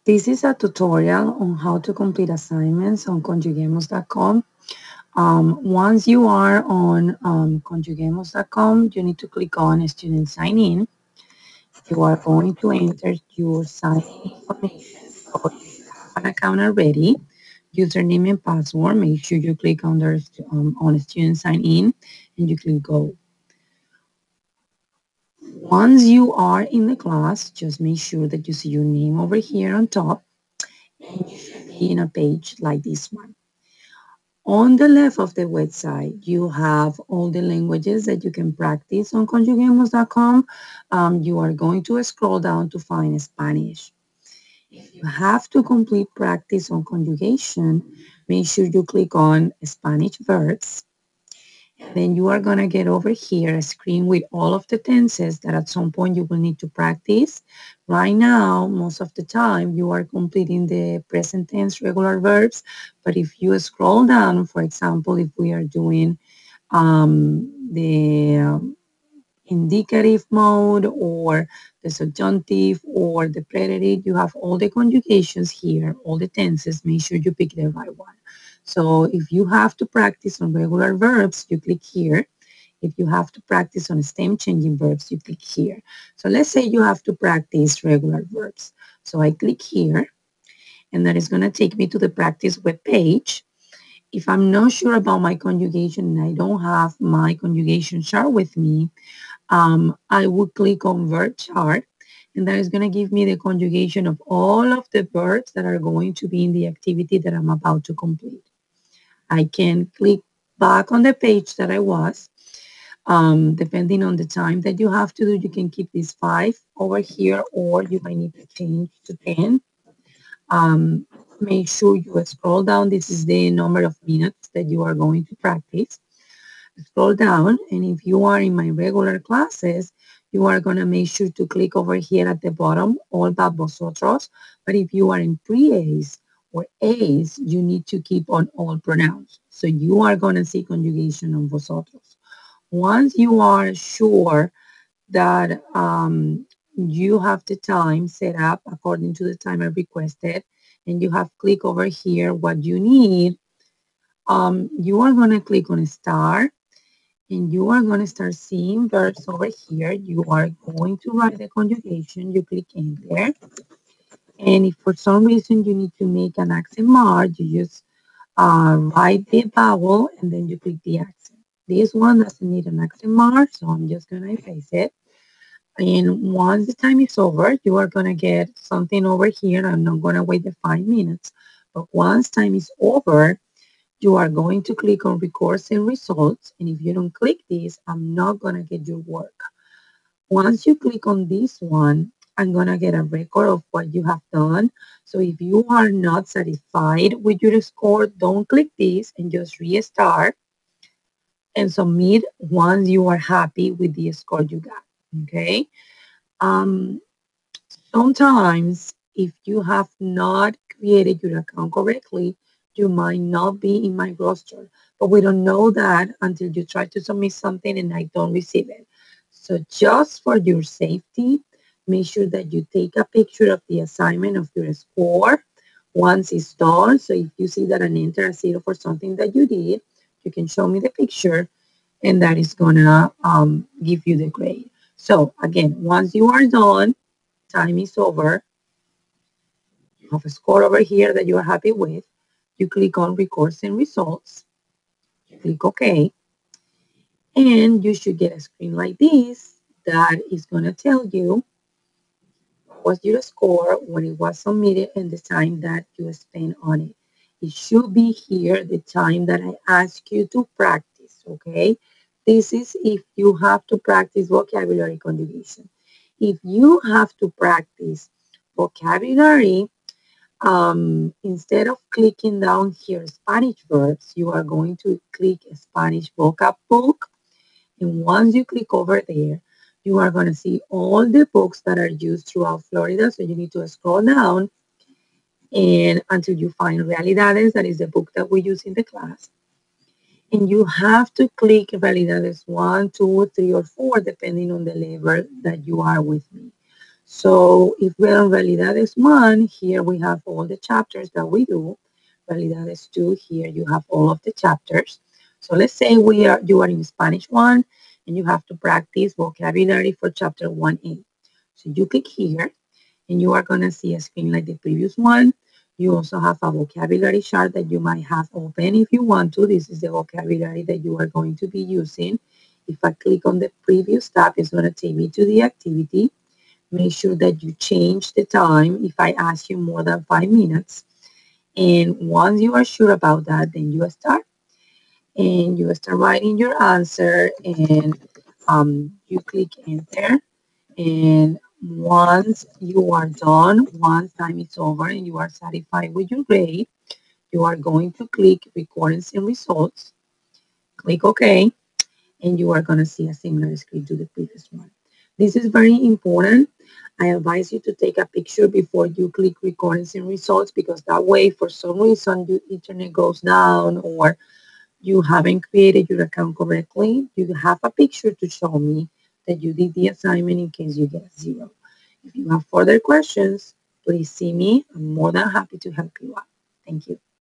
This is a tutorial on how to complete assignments on Conjuguemos.com. Once you are on Conjuguemos.com, you need to click on Student Sign In. You are going to enter your sign-in information. So if you have an account already, username and password, make sure you click on Student Sign In and you click Go. Once you are in the class, just make sure that you see your name over here on top and you should be in a page like this one. On the left of the website, you have all the languages that you can practice on conjuguemos.com. You are going to scroll down to find Spanish. If you have to complete practice on conjugation, make sure you click on Spanish verbs. And then you are going to get over here a screen with all of the tenses that at some point you will need to practice. Right now, most of the time, you are completing the present tense regular verbs. But if you scroll down, for example, if we are doing the indicative mode or the subjunctive or the preterite, you have all the conjugations here, all the tenses. Make sure you pick the right one. So if you have to practice on regular verbs, you click here. If you have to practice on stem changing verbs, you click here. So let's say you have to practice regular verbs. So I click here, and that is going to take me to the practice web page. If I'm not sure about my conjugation and I don't have my conjugation chart with me, I would click on verb chart, and that is going to give me the conjugation of all of the verbs that are going to be in the activity that I'm about to complete. I can click back on the page that I was. Depending on the time that you have to do, you can keep this 5 over here, or you might need to change to 10. Make sure you scroll down. This is the number of minutes that you are going to practice. Scroll down, and if you are in my regular classes, you are going to make sure to click over here at the bottom, all but vosotros. But if you are in pre-A's or A's, you need to keep on all pronouns. So you are going to see conjugation on vosotros. Once you are sure that you have the time set up according to the time I requested, and you have click over here what you need, you are going to click on start, and you are going to start seeing verbs over here. You are going to write the conjugation. You click enter. And if for some reason you need to make an accent mark, you just write the vowel and then you click the accent. This one doesn't need an accent mark, so I'm just going to erase it. And once the time is over, you are going to get something over here. I'm not going to wait the 5 minutes. But once time is over, you are going to click on records and results. And if you don't click this, I'm not going to get your work. Once you click on this one, I'm going to get a record of what you have done. So if you are not satisfied with your score, don't click this and just restart and submit once you are happy with the score you got. Okay. Um, Sometimes if you have not created your account correctly, you might not be in my roster, but we don't know that until you try to submit something and I don't receive it. So just for your safety, make sure that you take a picture of the assignment of your score once it's done. So if you see that an enter a 0 for something that you did, you can show me the picture and that is gonna give you the grade. So again, once you are done, time is over, you have a score over here that you are happy with, you click on records and results, you click OK, and you should get a screen like this that is going to tell you what was your score, when it was submitted, and the time that you spent on it. It should be here the time that I ask you to practice, okay? This is if you have to practice vocabulary conjugation. If you have to practice vocabulary, instead of clicking down here Spanish verbs, you are going to click Spanish vocab book. And once you click over there, you are going to see all the books that are used throughout Florida. So you need to scroll down and until you find Realidades, that is the book that we use in the class. And you have to click Realidades 1, 2, 3, or 4, depending on the level that you are with me. So if we're on Realidades 1, here we have all the chapters that we do. Realidades 2, here you have all of the chapters. So let's say you are in Spanish 1 and you have to practice vocabulary for chapter 1A. So you click here and you are going to see a screen like the previous one. You also have a vocabulary chart that you might have open if you want to. This is the vocabulary that you are going to be using. If I click on the previous tab, it's going to take me to the activity. Make sure that you change the time if I ask you more than 5 minutes. And once you are sure about that, then you start. And you start writing your answer and you click enter. And once you are done, once time is over and you are satisfied with your grade, you are going to click recordings and results. Click OK, and you are going to see a similar screen to the previous one. This is very important. I advise you to take a picture before you click recordings and results, because that way, for some reason, your internet goes down or you haven't created your account correctly, you have a picture to show me that you did the assignment in case you get a 0. If you have further questions, please see me. I'm more than happy to help you out. Thank you.